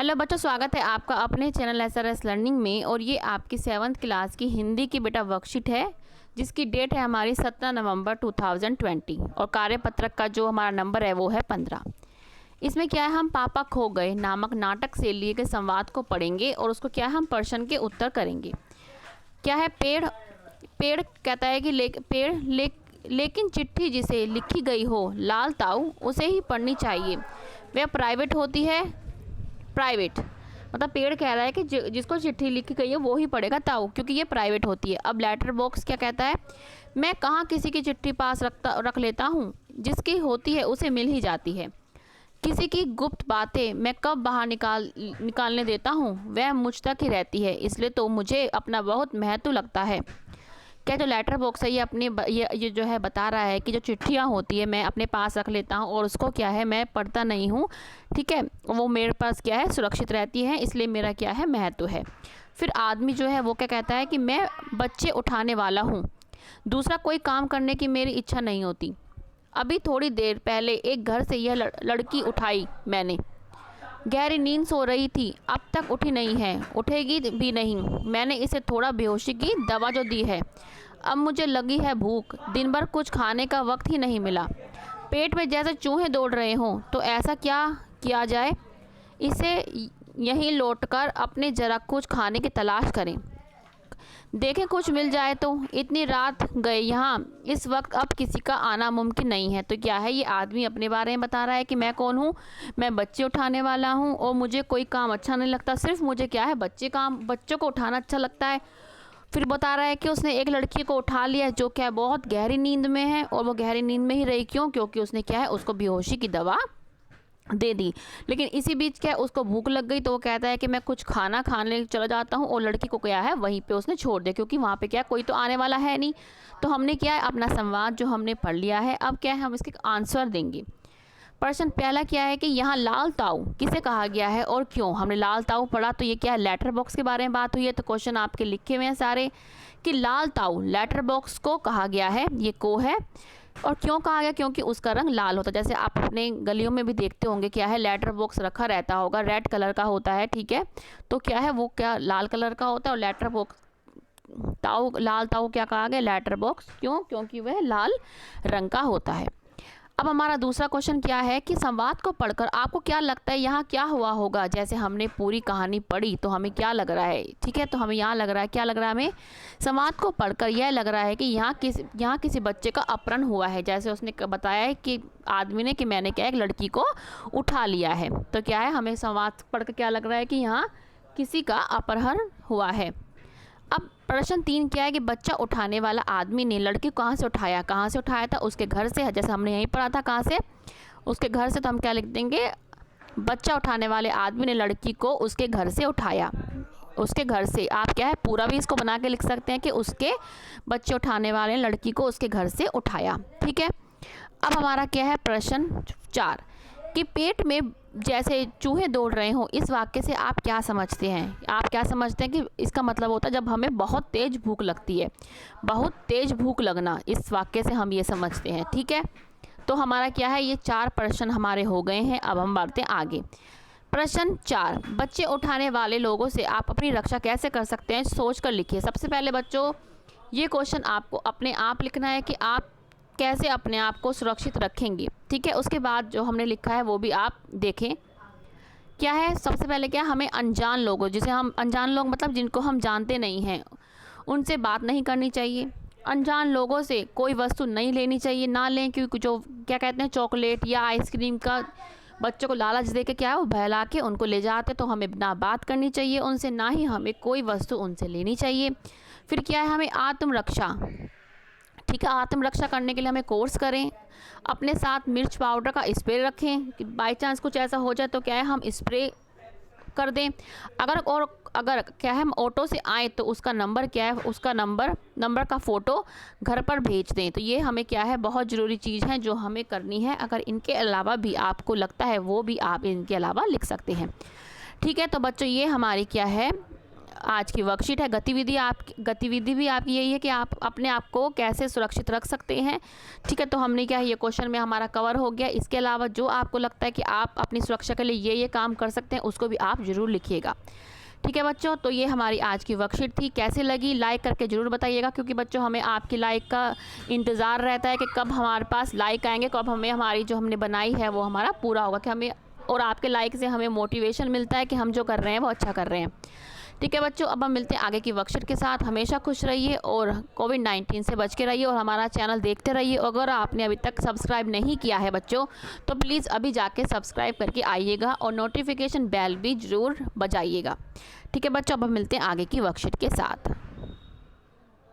Hello बच्चों, स्वागत है आपका अपने चैनल SRS लर्निंग में। और ये आपकी 7th क्लास की हिंदी की बेटा वर्कशीट है, जिसकी डेट है हमारी 17 नवंबर 2020 और कार्यपत्रक का जो हमारा नंबर है वो है 15। इसमें क्या है, हम पापा खो गए नामक नाटक से लिए गए संवाद को पढ़ेंगे और उसको क्या है, हम प्रश्न के उत्तर करेंगे। क्या है, पेड़ पेड़ कहता है कि लेकिन चिट्ठी जिसे लिखी गई हो लाल ताऊ उसे ही पढ़नी चाहिए, वह प्राइवेट होती है। प्राइवेट मतलब पेड़ कह रहा है कि जिसको चिट्ठी लिखी गई है वो ही पढ़ेगा ताऊ, क्योंकि ये प्राइवेट होती है। अब लेटर बॉक्स क्या कहता है, मैं कहाँ किसी की चिट्ठी पास रख लेता हूँ, जिसकी होती है उसे मिल ही जाती है। किसी की गुप्त बातें मैं कब बाहर निकालने देता हूँ, वह मुझ तक ही रहती है, इसलिए तो मुझे अपना बहुत महत्व लगता है। क्या जो लेटर बॉक्स है ये जो है बता रहा है कि जो चिट्ठियाँ होती है मैं अपने पास रख लेता हूँ और उसको क्या है मैं पढ़ता नहीं हूँ, ठीक है, वो मेरे पास क्या है सुरक्षित रहती है, इसलिए मेरा क्या है महत्व है। फिर आदमी जो है वो क्या कहता है कि मैं बच्चे उठाने वाला हूँ, दूसरा कोई काम करने की मेरी इच्छा नहीं होती। अभी थोड़ी देर पहले एक घर से यह लड़की उठाई मैंने, गहरी नींद सो रही थी, अब तक उठी नहीं है, उठेगी भी नहीं। मैंने इसे थोड़ा बेहोशी की दवा जो दी है, अब मुझे लगी है भूख, दिन भर कुछ खाने का वक्त ही नहीं मिला, पेट में जैसे चूहे दौड़ रहे हों। तो ऐसा क्या किया जाए, इसे यहीं लौटकर अपने जरा कुछ खाने की तलाश करें, देखें कुछ मिल जाए तो। इतनी रात गए यहाँ, इस वक्त अब किसी का आना मुमकिन नहीं है। तो क्या है, ये आदमी अपने बारे में बता रहा है कि मैं कौन हूँ, मैं बच्चे उठाने वाला हूँ और मुझे कोई काम अच्छा नहीं लगता, सिर्फ मुझे क्या है बच्चों को उठाना अच्छा लगता है। फिर बता रहा है कि उसने एक लड़की को उठा लिया जो क्या बहुत गहरी नींद में है, और वो गहरी नींद में ही रही, क्यों, क्योंकि उसने क्या है उसको बेहोशी की दवा दे दी। लेकिन इसी बीच क्या है उसको भूख लग गई, तो वो कहता है कि मैं कुछ खाना खाने चला जाता हूँ, और लड़की को क्या है वहीं पे उसने छोड़ दिया, क्योंकि वहाँ पे क्या कोई तो आने वाला है नहीं। तो हमने क्या है अपना संवाद जो हमने पढ़ लिया है, अब क्या है हम इसके आंसर देंगे। प्रश्न पहला क्या है कि यहाँ लाल ताऊ किसे कहा गया है और क्यों। हमने लाल ताऊ पढ़ा, तो ये क्या है लेटर बॉक्स के बारे में बात हुई है। तो क्वेश्चन आपके लिखे हुए हैं सारे कि लाल ताऊ लेटर बॉक्स को कहा गया है, ये को है। और क्यों कहा गया, क्योंकि उसका रंग लाल होता है। जैसे आप अपने गलियों में भी देखते होंगे क्या है, लेटर बॉक्स रखा रहता होगा, रेड कलर का होता है, ठीक है, तो क्या है वो क्या लाल कलर का होता है। और लेटर बॉक्स लाल ताऊ क्या कहा गया, लेटर बॉक्स, क्यों, क्योंकि वह लाल रंग का होता है। अब हमारा दूसरा क्वेश्चन क्या है कि संवाद को पढ़कर आपको क्या लगता है यहाँ क्या हुआ होगा। जैसे हमने पूरी कहानी पढ़ी तो हमें क्या लग रहा है, ठीक है, तो हमें यहाँ लग रहा है, क्या लग रहा है हमें, संवाद को पढ़कर यह लग रहा है कि यहाँ किसी बच्चे का अपहरण हुआ है। जैसे उसने बताया है कि आदमी ने कि मैंने क्या एक लड़की को उठा लिया है, तो क्या है हमें संवाद पढ़कर क्या लग रहा है कि यहाँ किसी का अपहरण हुआ है। अब प्रश्न 3 क्या है कि बच्चा उठाने वाला आदमी ने लड़की को कहाँ से उठाया था, उसके घर से। जैसे हमने यहीं पढ़ा था कहाँ से, उसके घर से, तो हम क्या लिख देंगे, बच्चा उठाने वाले आदमी ने लड़की को उसके घर से उठाया, उसके घर से। आप क्या है पूरा भी इसको बना के लिख सकते हैं कि उसके बच्चे उठाने वाले लड़की को उसके घर से उठाया, ठीक है। अब हमारा क्या है प्रश्न 4 कि पेट में जैसे चूहे दौड़ रहे हों, इस वाक्य से आप क्या समझते हैं। आप क्या समझते हैं कि इसका मतलब होता है जब हमें बहुत तेज़ भूख लगती है, बहुत तेज़ भूख लगना, इस वाक्य से हम ये समझते हैं, ठीक है। तो हमारा क्या है, ये 4 प्रश्न हमारे हो गए हैं। अब हम बढ़ते हैं आगे। प्रश्न 4, बच्चे उठाने वाले लोगों से आप अपनी रक्षा कैसे कर सकते हैं, सोच कर लिखिए। सबसे पहले बच्चों ये क्वेश्चन आपको अपने आप लिखना है कि आप कैसे अपने आप को सुरक्षित रखेंगे, ठीक है। उसके बाद जो हमने लिखा है वो भी आप देखें। क्या है, सबसे पहले क्या, हमें अनजान लोगों, जिसे हम अनजान लोग मतलब जिनको हम जानते नहीं हैं, उनसे बात नहीं करनी चाहिए। अनजान लोगों से कोई वस्तु नहीं लेनी चाहिए, ना लें, क्योंकि जो क्या कहते हैं चॉकलेट या आइसक्रीम का बच्चों को लालच दे के क्या है वो बहला के उनको ले जाते, तो हमें ना बात करनी चाहिए उनसे, ना ही हमें कोई वस्तु उनसे लेनी चाहिए। फिर क्या है, हमें आत्मरक्षा, ठीक है, आत्मरक्षा करने के लिए हमें कोर्स करें। अपने साथ मिर्च पाउडर का स्प्रे रखें कि बाय चांस कुछ ऐसा हो जाए तो क्या है हम स्प्रे कर दें। अगर क्या है हम ऑटो से आए तो उसका नंबर क्या है, उसका नंबर का फ़ोटो घर पर भेज दें। तो ये हमें क्या है बहुत ज़रूरी चीज़ है जो हमें करनी है। अगर इनके अलावा भी आपको लगता है वो भी आप इनके अलावा लिख सकते हैं, ठीक है। तो बच्चों ये हमारी क्या है आज की वर्कशीट है। गतिविधि भी आपकी यही है कि आप अपने आप को कैसे सुरक्षित रख सकते हैं। ठीक है, तो हमने क्या है, ये क्वेश्चन में हमारा कवर हो गया। इसके अलावा जो आपको लगता है कि आप अपनी सुरक्षा के लिए ये काम कर सकते हैं, उसको भी आप ज़रूर लिखिएगा। ठीक है बच्चों, तो ये हमारी आज की वर्कशीट थी। कैसे लगी लाइक करके ज़रूर बताइएगा, क्योंकि बच्चों हमें आपकी लाइक का इंतज़ार रहता है कि कब हमारे पास लाइक आएंगे, कब हमें हमारी जो हमने बनाई है वो हमारा पूरा होगा, कि हमें और आपके लाइक से हमें मोटिवेशन मिलता है कि हम जो कर रहे हैं वो अच्छा कर रहे हैं। ठीक है बच्चों, अब हम मिलते हैं आगे की वर्कशीट के साथ। हमेशा खुश रहिए और कोविड-19 से बच के रहिए और हमारा चैनल देखते रहिए। अगर आपने अभी तक सब्सक्राइब नहीं किया है बच्चों, तो प्लीज़ अभी जाके सब्सक्राइब करके आइएगा और नोटिफिकेशन बेल भी ज़रूर बजाइएगा। ठीक है बच्चों, अब हम मिलते हैं आगे की वर्कशीट के साथ।